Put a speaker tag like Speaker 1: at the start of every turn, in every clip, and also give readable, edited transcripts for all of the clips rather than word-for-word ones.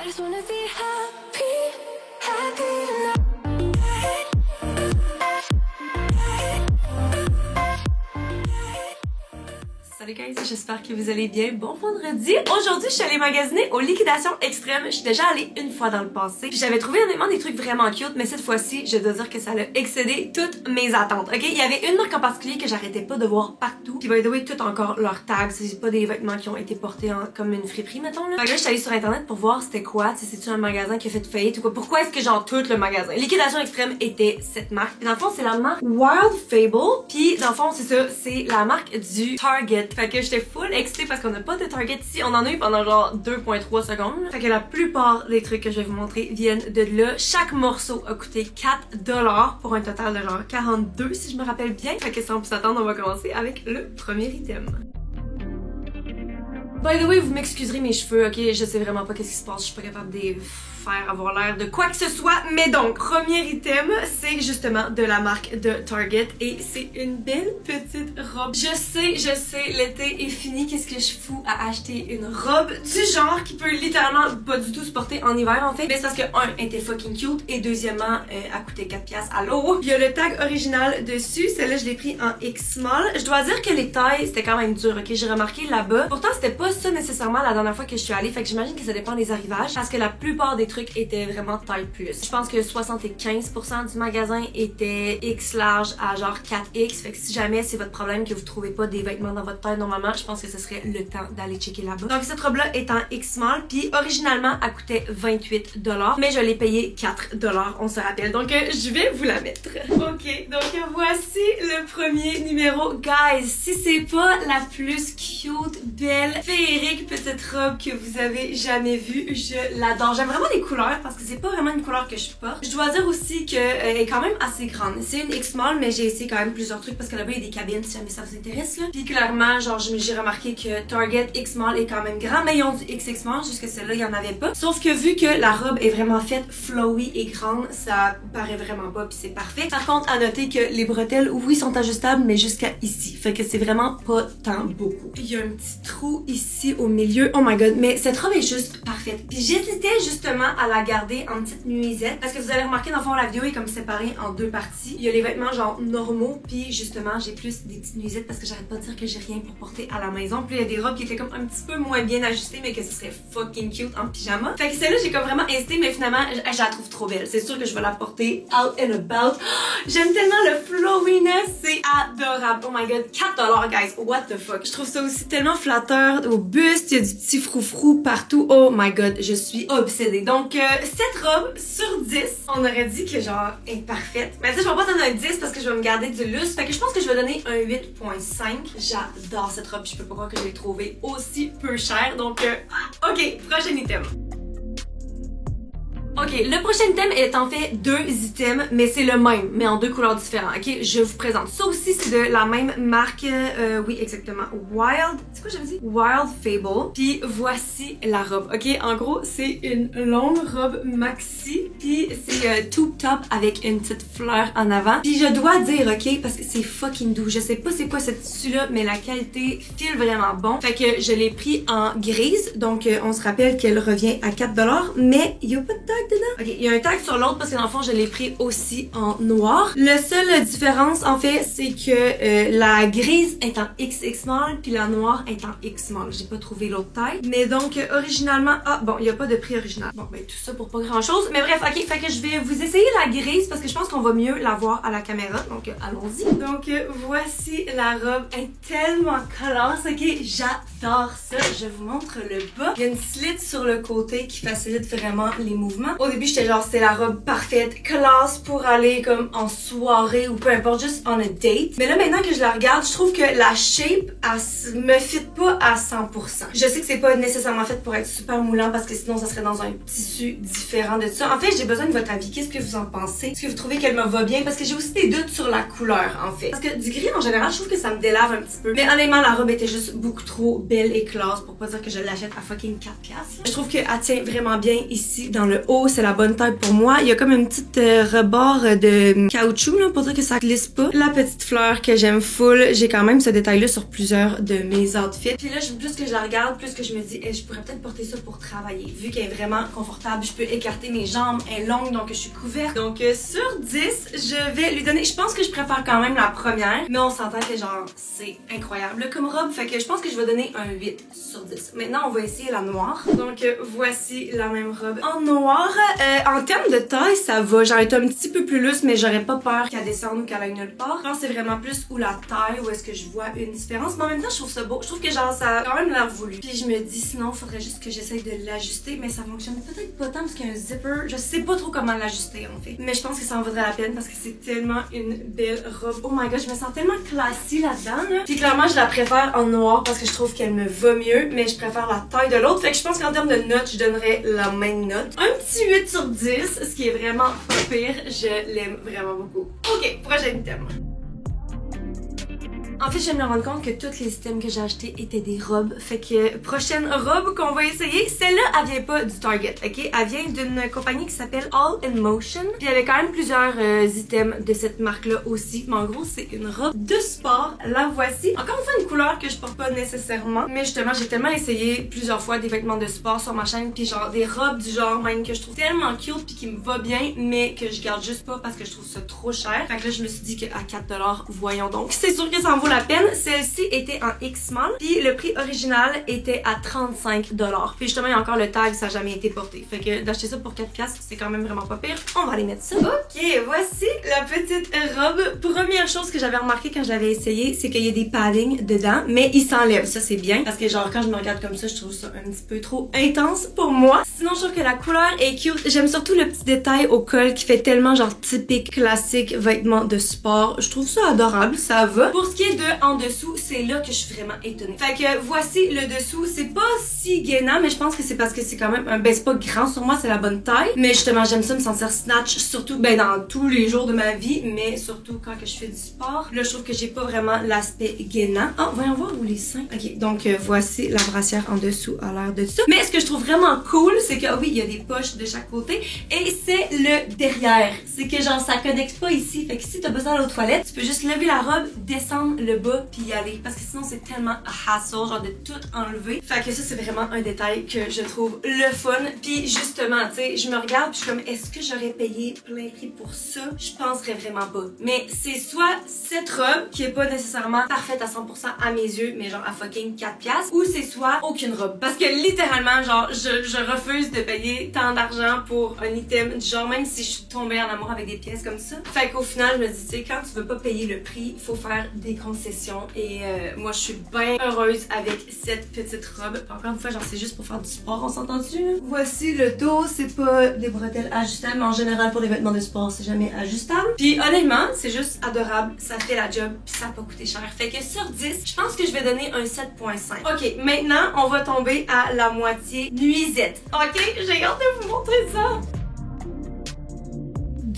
Speaker 1: I just wanna be happy, happy tonight.
Speaker 2: Salut guys, j'espère que vous allez bien. Bon vendredi! Aujourd'hui, je suis allée magasiner aux liquidations extrêmes. Je suis déjà allée une fois dans le passé. Puis j'avais trouvé honnêtement des trucs vraiment cute, mais cette fois-ci, je dois dire que ça a excédé toutes mes attentes. Ok? Il y avait une marque en particulier que j'arrêtais pas de voir partout. Puis by the way, tout encore leurs tags. C'est pas des vêtements qui ont été portés comme une friperie, mettons là. Fait que là, je suis allée sur internet pour voir c'était quoi. C'est-tu un magasin qui a fait faillite ou quoi? Pourquoi est-ce que genre tout le magasin? Liquidation extrême était cette marque. Puis dans le fond, c'est la marque Wild Fable. Puis dans le fond, c'est ça, c'est la marque du Target. Fait que j'étais full excitée parce qu'on n'a pas de Target ici. On en a eu pendant genre 2,3 secondes. Fait que la plupart des trucs que je vais vous montrer viennent de là. Chaque morceau a coûté 4$ pour un total de genre 42 si je me rappelle bien. Fait que sans plus attendre, on va commencer avec le premier item. By the way, vous m'excuserez mes cheveux, ok? Je sais vraiment pas qu'est-ce qui se passe. Je suis pas capable de faire avoir l'air de quoi que ce soit. Mais donc, premier item, c'est justement de la marque de Target. Et c'est une belle petite robe. Je sais, l'été est fini. Qu'est-ce que je fous à acheter une robe du genre qui peut littéralement pas du tout se porter en hiver en fait. Mais c'est parce que, un, elle était fucking cute. Et deuxièmement, elle coûtait 4$ à l'eau. Il y a le tag original dessus. Celle-là, je l'ai pris en X small. Je dois dire que les tailles, c'était quand même dur, ok? J'ai remarqué là-bas. Pourtant, c'était pas ça nécessairement la dernière fois que je suis allée. Fait que j'imagine que ça dépend des arrivages. Parce que la plupart des trucs étaient vraiment taille plus. Je pense que 75% du magasin était X large à genre 4X. Fait que si jamais c'est votre problème que vous trouvez pas des vêtements dans votre taille normalement, je pense que ce serait le temps d'aller checker là-bas. Donc cette robe-là est en X small. Puis originalement, elle coûtait 28$. Mais je l'ai payé 4$, on se rappelle. Donc je vais vous la mettre. Ok, donc voici le premier numéro. Guys, si c'est pas la plus cute, belle, féerique petite robe que vous avez jamais vue, je l'adore. J'aime vraiment les couleurs parce que c'est pas vraiment une couleur que je porte. Je dois dire aussi qu'elle est quand même assez grande. C'est une X small, mais j'ai essayé quand même plusieurs trucs parce que là-bas il y a des cabines si jamais ça vous intéresse là. Puis clairement, genre j'ai remarqué que Target X small est quand même grand, mais ils ont du XX small, jusque celle-là il y en avait pas. Sauf que vu que la robe est vraiment faite flowy et grande, ça paraît vraiment pas puis c'est parfait. Par contre, à noter que les bretelles, oui, sont ajustables, mais jusqu'à ici. Fait que c'est vraiment pas tant beaucoup. Il y a un petit trou ici au milieu. Oh my god, mais cette robe est juste parfaite. Puis j'hésitais justement à la garder en petite nuisette parce que vous avez remarqué dans le fond la vidéo est comme séparée en deux parties. Il y a les vêtements genre normaux puis justement j'ai plus des petites nuisettes parce que j'arrête pas de dire que j'ai rien pour porter à la maison. Puis il y a des robes qui étaient comme un petit peu moins bien ajustées mais que ce serait fucking cute en pyjama. Fait que celle-là j'ai comme vraiment hésité mais finalement je la trouve trop belle. C'est sûr que je vais la porter out and about. J'aime tellement le flowiness, c'est adorable. Oh my god, 4$ guys, what the fuck. Je trouve ça aussi tellement flatteur au buste, il y a du petit froufrou partout. Oh my god, je suis obsédée. Donc cette robe sur 10, on aurait dit que genre est parfaite. Mais tu sais, je vais pas donner un 10 parce que je vais me garder du lustre. Fait que je pense que je vais donner un 8.5. J'adore cette robe, je peux pas croire que je l'ai trouvée aussi peu chère. Donc ok, prochain item. Ok, le prochain item est en fait deux items, mais c'est le même, mais en deux couleurs différentes. Ok, je vous présente. Ça aussi, c'est de la même marque, oui, exactement. Wild, c'est quoi j'avais dit? Wild Fable. Puis voici la robe. Ok, en gros, c'est une longue robe maxi. Puis c'est tube top avec une petite fleur en avant. Puis je dois dire, ok, parce que c'est fucking doux. Je sais pas c'est quoi ce tissu-là, mais la qualité file vraiment bon. Fait que je l'ai pris en grise. Donc on se rappelle qu'elle revient à 4$, mais il y a pas de tag dedans. Ok, il y a un tag sur l'autre parce que dans le fond, je l'ai pris aussi en noir. La seule différence, en fait, c'est que la grise est en XX small puis la noire est en X small. J'ai pas trouvé l'autre taille. Mais donc, originalement... Ah, bon, il n'y a pas de prix original. Bon, ben, tout ça pour pas grand-chose. Mais bref, ok, fait que je vais vous essayer la grise parce que je pense qu'on va mieux la voir à la caméra. Donc, allons-y. Donc, voici la robe. Elle est tellement collante, ok? J'adore ça. Je vous montre le bas. Il y a une slit sur le côté qui facilite vraiment les mouvements. Au début, j'étais genre, c'est la robe parfaite, classe pour aller comme en soirée ou peu importe, juste on a date. Mais là, maintenant que je la regarde, je trouve que la shape, elle me fit pas à 100%. Je sais que c'est pas nécessairement fait pour être super moulant parce que sinon, ça serait dans un tissu différent de ça. En fait, j'ai besoin de votre avis. Qu'est-ce que vous en pensez? Est-ce que vous trouvez qu'elle me va bien? Parce que j'ai aussi des doutes sur la couleur, en fait. Parce que du gris, en général, je trouve que ça me délave un petit peu. Mais honnêtement, la robe était juste beaucoup trop belle et classe pour pas dire que je l'achète à fucking 4$. Je trouve qu'elle tient vraiment bien ici dans le haut. haut, c'est la bonne taille pour moi. Il y a comme une petite rebord de caoutchouc là, pour dire que ça glisse pas. La petite fleur que j'aime full, j'ai quand même ce détail-là sur plusieurs de mes outfits. Puis là, plus que je la regarde, plus que je me dis, je pourrais peut-être porter ça pour travailler. Vu qu'elle est vraiment confortable, je peux écarter mes jambes, elle est longue, donc je suis couverte. Donc sur 10, je vais lui donner, je pense que je préfère quand même la première, mais on s'entend que genre, c'est incroyable comme robe, fait que je pense que je vais donner un 8 sur 10. Maintenant, on va essayer la noire. Donc voici la même robe en noir. En termes de taille, ça va. J'aurais été un petit peu plus lousse, mais j'aurais pas peur qu'elle descende ou qu'elle aille nulle part. Je pense que c'est vraiment plus où la taille, où est-ce que je vois une différence. Mais en même temps, je trouve ça beau. Je trouve que genre, ça a quand même l'air voulu. Puis je me dis, sinon, faudrait juste que j'essaye de l'ajuster, mais ça fonctionne peut-être pas tant parce qu'il y a un zipper. Je sais pas trop comment l'ajuster en fait. Mais je pense que ça en vaudrait la peine parce que c'est tellement une belle robe. Oh my god, je me sens tellement classy là-dedans. Là. Puis clairement, je la préfère en noir parce que je trouve qu'elle me va mieux, mais je préfère la taille de l'autre. Fait que je pense qu'en termes de notes, je donnerais la même note. Un petit 8 sur 10, ce qui est vraiment pas pire. Je l'aime vraiment beaucoup. Ok, prochain item. En fait, je viens de me rendre compte que tous les items que j'ai achetés étaient des robes. Fait que prochaine robe qu'on va essayer, celle-là, elle vient pas du Target, ok? Elle vient d'une compagnie qui s'appelle All in Motion. Puis elle a quand même plusieurs items de cette marque-là aussi. Mais en gros, c'est une robe de sport. La voici. Encore une fois, une couleur que je porte pas nécessairement. Mais justement, j'ai tellement essayé plusieurs fois des vêtements de sport sur ma chaîne. Puis genre des robes du genre même que je trouve tellement cute puis qui me va bien, mais que je garde juste pas parce que je trouve ça trop cher. Fait que là, je me suis dit qu'à 4$, voyons donc. C'est sûr que ça en vaut la peine. Celle-ci était en X-Small, puis le prix original était à 35$. Puis justement, il y a encore le tag, ça n'a jamais été porté. Fait que d'acheter ça pour 4$, c'est quand même vraiment pas pire. On va aller mettre ça. Ok, voici la petite robe. Première chose que j'avais remarqué quand je l'avais essayé, c'est qu'il y a des paddings dedans, mais ils s'enlèvent. Ça, c'est bien, parce que genre, quand je me regarde comme ça, je trouve ça un petit peu trop intense pour moi. Sinon, je trouve que la couleur est cute. J'aime surtout le petit détail au col qui fait tellement genre typique, classique, vêtement de sport. Je trouve ça adorable, ça va. Pour ce qui est de en dessous, c'est là que je suis vraiment étonnée. Fait que voici le dessous. C'est pas si gainant, mais je pense que c'est parce que c'est quand même un... Ben, c'est pas grand sur moi, c'est la bonne taille. Mais justement, j'aime ça me sentir snatch, surtout ben dans tous les jours de ma vie, mais surtout quand que je fais du sport. Là, je trouve que j'ai pas vraiment l'aspect gainant. Oh, voyons voir où les seins. Ok, donc voici la brassière en dessous à l'air de ça. Mais ce que je trouve vraiment cool, c'est que oui, il y a des poches de chaque côté et c'est le derrière. C'est que genre, ça connecte pas ici. Fait que si t'as besoin d'aller aux toilettes, tu peux juste lever la robe, descendre le bas puis y aller parce que sinon c'est tellement hassle genre de tout enlever. Fait que ça c'est vraiment un détail que je trouve le fun. Puis justement, tu sais, je me regarde puis je suis comme est-ce que j'aurais payé plein prix pour ça? Je penserais vraiment pas. Mais c'est soit cette robe qui est pas nécessairement parfaite à 100% à mes yeux, mais genre à fucking 4$, ou c'est soit aucune robe. Parce que littéralement genre je refuse de payer tant d'argent pour un item du genre même si je suis tombée en amour avec des pièces comme ça. Fait qu'au final je me dis tu sais quand tu veux pas payer le prix, il faut faire des concessions et moi je suis bien heureuse avec cette petite robe. Encore une fois genre c'est juste pour faire du sport, on s'entend-tu? Voici le dos, c'est pas des bretelles ajustables mais en général pour les vêtements de sport c'est jamais ajustable. Puis honnêtement c'est juste adorable, ça fait la job puis ça a pas coûté cher. Fait que sur 10 je pense que je vais donner un 7.5. Ok maintenant on va tomber à la moitié nuisette. Ok j'ai hâte de vous montrer ça.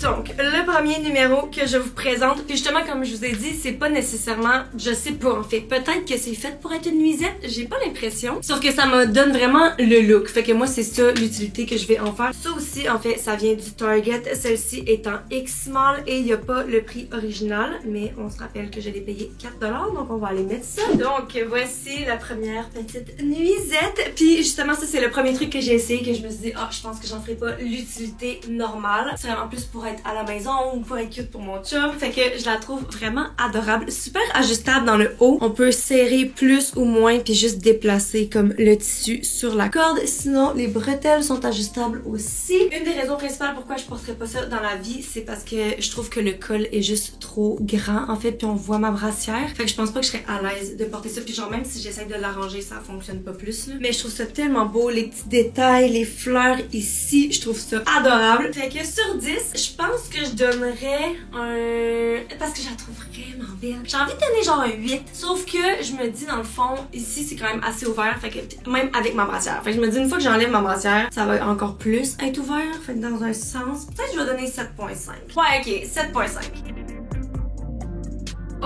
Speaker 2: Donc, le premier numéro que je vous présente, puis justement comme je vous ai dit, c'est pas nécessairement, je sais pas en fait, peut-être que c'est fait pour être une nuisette, j'ai pas l'impression, sauf que ça me donne vraiment le look, fait que moi c'est ça l'utilité que je vais en faire. Ça aussi en fait ça vient du Target, celle-ci est en X-Small et il y a pas le prix original, mais on se rappelle que je l'ai payé 4$, donc on va aller mettre ça. Donc voici la première petite nuisette, puis justement ça c'est le premier truc que j'ai essayé, que je me suis dit, je pense que j'en ferai pas l'utilité normale, c'est vraiment plus pour être à la maison ou pour être cute pour mon chum. Fait que je la trouve vraiment adorable. Super ajustable dans le haut. On peut serrer plus ou moins puis juste déplacer comme le tissu sur la corde. Sinon, les bretelles sont ajustables aussi. Une des raisons principales pourquoi je porterais pas ça dans la vie, c'est parce que je trouve que le col est juste trop grand en fait puis on voit ma brassière. Fait que je pense pas que je serais à l'aise de porter ça puis genre même si j'essaie de l'arranger ça fonctionne pas plus là. Mais je trouve ça tellement beau, les petits détails, les fleurs ici, je trouve ça adorable. Fait que sur 10, je pense que je donnerais un... Parce que je la trouve vraiment belle. J'ai envie de donner genre un 8. Sauf que je me dis dans le fond, ici c'est quand même assez ouvert. Fait que même avec ma brassière. Fait que je me dis une fois que j'enlève ma brassière, ça va encore plus être ouvert. Fait que dans un sens, peut-être que je vais donner 7.5. Ouais ok, 7.5.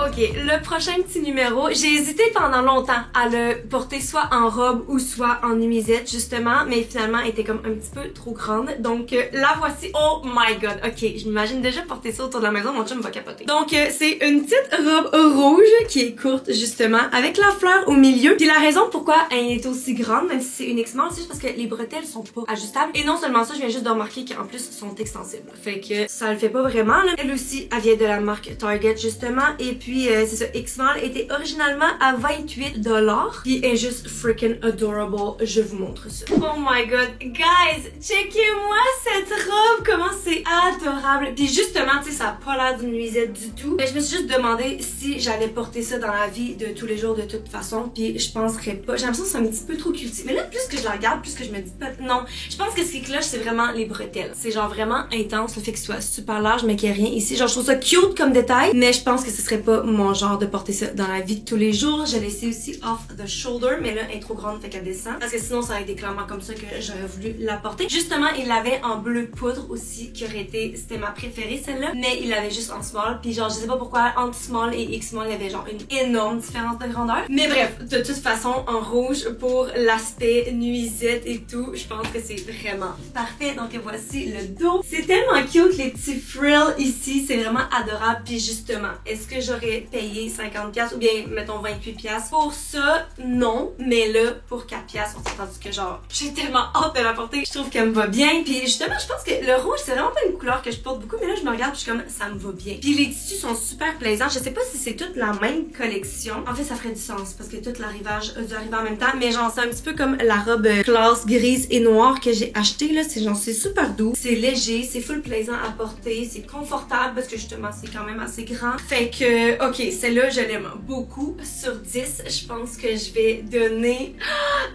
Speaker 2: ok, le prochain petit numéro, j'ai hésité pendant longtemps à le porter soit en robe ou soit en nuisette justement, mais finalement elle était comme un petit peu trop grande. Donc la voici. Oh my god, ok, je m'imagine déjà porter ça autour de la maison, mon chum va capoter. Donc c'est une petite robe rouge qui est courte justement, avec la fleur au milieu. Puis la raison pourquoi elle est aussi grande, même si c'est une X-Mall, c'est juste parce que les bretelles sont pas ajustables. Et non seulement ça, je viens juste de remarquer qu'en plus sont extensibles. Fait que ça le fait pas vraiment là. Elle aussi, elle vient de la marque Target justement. Et puis c'est ça, X-Mall était originalement à 28$. Puis elle est juste freaking adorable. Je vous montre ça. Oh my god, guys, checkez-moi cette robe, comment c'est adorable. Puis justement, tu sais, ça a pas l'air d'une nuisette du tout. Mais je me suis juste demandé si j'allais porter ça dans la vie de tous les jours de toute façon. Puis je penserais pas. J'ai l'impression que c'est un petit peu trop cutie. Mais là, plus que je la regarde, plus que je me dis pas. Non, je pense que ce qui cloche, c'est vraiment les bretelles. C'est genre vraiment intense, le fait que ce soit super large, mais qu'il n'y ait rien ici. Genre, je trouve ça cute comme détail, mais je pense que ce serait pas mon genre de porter ça dans la vie de tous les jours. Je l'ai laissé aussi off the shoulder, mais là, elle est trop grande, fait qu'elle descend. Parce que sinon, ça aurait été clairement comme ça que j'aurais voulu la porter. Justement, il l'avait en bleu poudre aussi, qui aurait été, c'était ma préférée celle-là, mais il l'avait juste en small. Puis genre, je sais pas pourquoi, entre small et X-Small, il y avait genre une énorme différence de grandeur. Mais bref, de toute façon, en rouge, pour l'aspect nuisette et tout, je pense que c'est vraiment parfait. Donc voici le dos. C'est tellement cute, les petits frills ici, c'est vraiment adorable. Puis justement, est-ce que j'aurais payé 50$ ou bien, mettons, 28$ pour ça? Non, mais là, pour 4$, on s'entend que genre, j'ai tellement hâte de la porter. Je trouve qu'elle me va bien. Puis justement, je pense que le rouge, c'est vraiment pas une couleur que je porte beaucoup, mais là, je me regarde, puis je suis comme, ça me va bien. Puis les tissus sont super plaisants. Je sais pas si c'est toute la même collection. En fait, ça ferait du sens parce que tout l'arrivage a dû arriver en même temps, mais genre, c'est un petit peu comme la robe classe grise et noire que j'ai acheté là. C'est genre, c'est super doux, c'est léger, c'est full plaisant à porter, c'est confortable parce que justement, c'est quand même assez grand. Fait que, ok, celle-là, je l'aime beaucoup. Sur 10, je pense que je vais donner...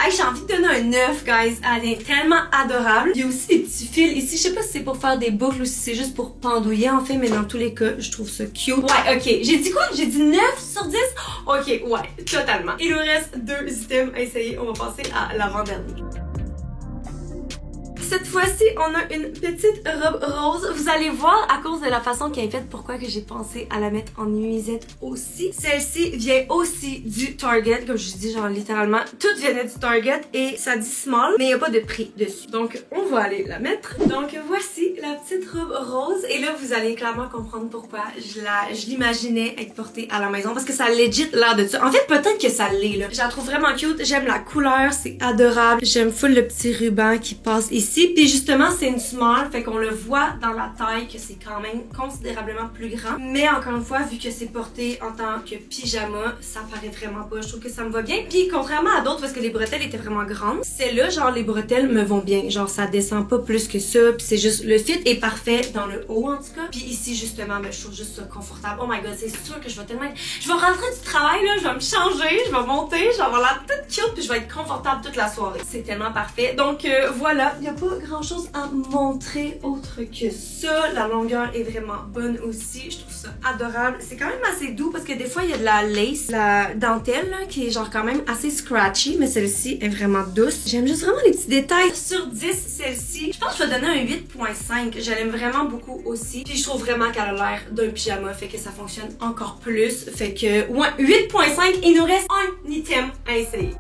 Speaker 2: Hey, j'ai envie de donner un 9, guys. Elle est tellement adorable. Il y a aussi des petits fils ici. Je sais pas si c'est pour faire des boucles ou si c'est juste pour pendouiller, en fait, mais dans tous les cas, je trouve ça cute. Ouais, ok. J'ai dit quoi? J'ai dit 9 sur 10? Ok, ouais, totalement. Il nous reste 2 items à essayer. On va passer à l'avant-dernier. Cette fois-ci, on a une petite robe rose. Vous allez voir à cause de la façon qu'elle est faite pourquoi que j'ai pensé à la mettre en nuisette aussi. Celle-ci vient aussi du Target, comme je dis genre littéralement. Tout vient du Target et ça dit small, mais il n'y a pas de prix dessus. Donc on va aller la mettre. Donc voici la petite robe rose et là vous allez clairement comprendre pourquoi je l'imaginais être portée à la maison parce que ça a legit l'air de ça. En fait peut-être que ça l'est là. Je la trouve vraiment cute, j'aime la couleur, c'est adorable. J'aime full le petit ruban qui passe ici. Puis justement, c'est une small, fait qu'on le voit dans la taille que c'est quand même considérablement plus grand. Mais encore une fois, vu que c'est porté en tant que pyjama, ça paraît vraiment pas. Je trouve que ça me va bien. Puis contrairement à d'autres, parce que les bretelles étaient vraiment grandes, celle-là, genre les bretelles me vont bien. Genre ça descend pas plus que ça. Puis c'est juste, le fit est parfait dans le haut en tout cas. Puis ici justement, ben, je trouve juste ça confortable. Oh my god, c'est sûr que je vais tellement être... Je vais rentrer du travail là, je vais me changer, je vais monter, je vais avoir la toute cute, puis je vais être confortable toute la soirée. C'est tellement parfait. Donc voilà, il y a pas grand chose à montrer autre que ça. La longueur est vraiment bonne aussi. Je trouve ça adorable. C'est quand même assez doux parce que des fois il y a de la lace, la dentelle là, qui est genre quand même assez scratchy, mais celle-ci est vraiment douce. J'aime juste vraiment les petits détails. Sur 10, celle-ci, je pense que je vais donner un 8.5. Je l'aime vraiment beaucoup aussi. Puis je trouve vraiment qu'elle a l'air d'un pyjama, fait que ça fonctionne encore plus. Fait que ouais, 8.5. Il nous reste un item à essayer.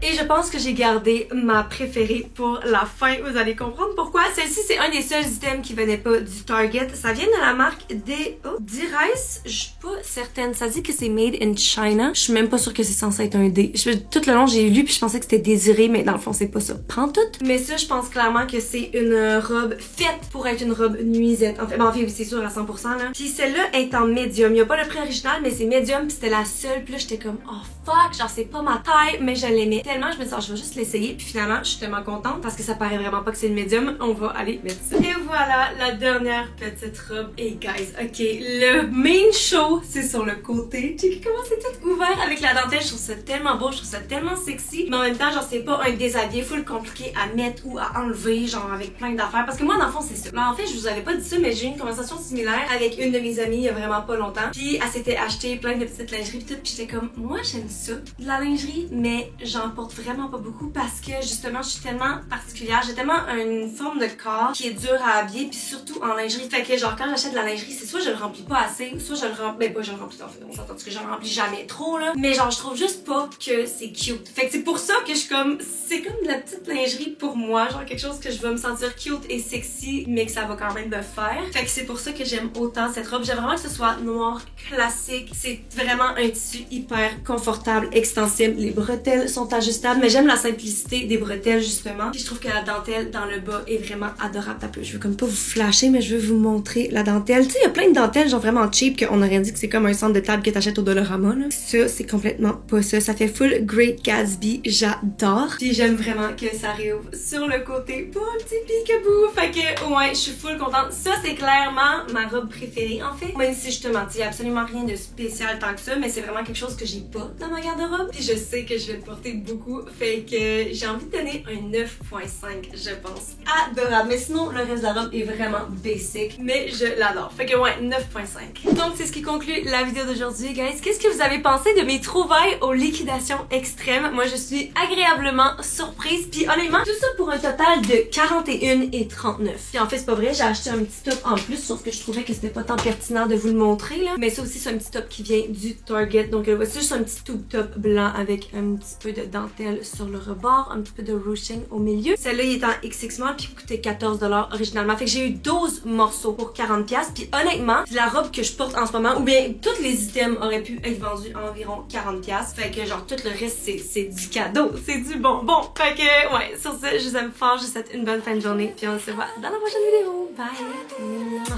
Speaker 2: Et je pense que j'ai gardé ma préférée pour la fin. Vous allez comprendre pourquoi. Celle-ci, c'est un des seuls items qui venait pas du Target. Ça vient de la marque D-Rice. Je suis pas certaine. Ça dit que c'est made in China. Je suis même pas sûre que c'est censé être un D. Tout le long, j'ai lu puis je pensais que c'était désiré, mais dans le fond, c'est pas ça. Prends tout. Mais ça, je pense clairement que c'est une robe faite pour être une robe nuisette. En fait, oui, c'est sûr à 100% là. Puis celle-là est en médium. Il y a pas le prix original, mais c'est médium. Puis c'était la seule. Puis là, j'étais comme, oh fuck, genre c'est pas ma taille, mais je l'aimais tellement, je me dis, oh, je vais juste l'essayer. Puis finalement, je suis tellement contente parce que ça paraît vraiment pas que c'est une médium. On va aller mettre ça. Et voilà, la dernière petite robe. Et guys, ok, le main show, c'est sur le côté. Checkez comment c'est tout ouvert avec la dentelle. Je trouve ça tellement beau, je trouve ça tellement sexy. Mais en même temps, genre, c'est pas un déshabillé full compliqué à mettre ou à enlever, genre avec plein d'affaires. Parce que moi, dans le fond, c'est ça. Mais en fait, je vous avais pas dit ça, mais j'ai eu une conversation similaire avec une de mes amies il y a vraiment pas longtemps. Puis elle s'était acheté plein de petites lingeries pis tout. Puis j'étais comme, moi, j'aime ça, de la lingerie, mais j'en porte porte vraiment pas beaucoup parce que justement je suis tellement particulière, j'ai tellement une forme de corps qui est dure à habiller puis surtout en lingerie. Fait que genre quand j'achète de la lingerie, c'est soit je le remplis pas assez, soit je le remplis, ben pas je le remplis en fait, on s'entend que je le remplis jamais trop là, mais genre je trouve juste pas que c'est cute. Fait que c'est pour ça que je suis comme, c'est comme de la petite lingerie pour moi, genre quelque chose que je vais me sentir cute et sexy mais que ça va quand même me faire. Fait que c'est pour ça que j'aime autant cette robe. J'aime vraiment que ce soit noir, classique, c'est vraiment un tissu hyper confortable, extensible, les bretelles sont ajustables, mais j'aime la simplicité des bretelles justement. Puis je trouve que la dentelle dans le bas est vraiment adorable. Je veux comme pas vous flasher, mais je veux vous montrer la dentelle. Tu sais, il y a plein de dentelles genre vraiment cheap qu'on aurait dit que c'est comme un centre de table que t'achètes au Dollarama là. Ça, c'est complètement pas ça. Ça fait full Great Gatsby, j'adore. Puis j'aime vraiment que ça réouvre sur le côté pour un petit peekaboo. Fait que ouais, je suis full contente. Ça, c'est clairement ma robe préférée en fait. Même si je te mentis, il y a absolument rien de spécial tant que ça, mais c'est vraiment quelque chose que j'ai pas dans ma garde-robe. Puis je sais que je vais le porter beaucoup. Fait que j'ai envie de donner un 9.5, je pense. Adorable. Mais sinon, le reste de la robe est vraiment basic, mais je l'adore. Fait que ouais, 9.5. Donc c'est ce qui conclut la vidéo d'aujourd'hui, guys. Qu'est-ce que vous avez pensé de mes trouvailles aux liquidations extrêmes? Moi, je suis agréablement surprise. Puis honnêtement, tout ça pour un total de 41,39. Puis en fait, c'est pas vrai, j'ai acheté un petit top en plus, sauf que je trouvais que c'était pas tant pertinent de vous le montrer là. Mais ça aussi, c'est un petit top qui vient du Target. Donc voici juste un petit tube top blanc avec un petit peu de dentelle sur le rebord, un petit peu de ruching au milieu. Celle-là, il est en XX small puis il coûtait 14$ originalement. Fait que j'ai eu 12 morceaux pour 40$. Puis honnêtement, c'est la robe que je porte en ce moment, ou bien tous les items auraient pu être vendus à environ 40$. Fait que genre tout le reste, c'est du cadeau, c'est du bonbon. Fait que ouais, sur ce, je vous aime fort, je vous souhaite une bonne fin de journée. Puis on se voit dans la prochaine vidéo. Bye!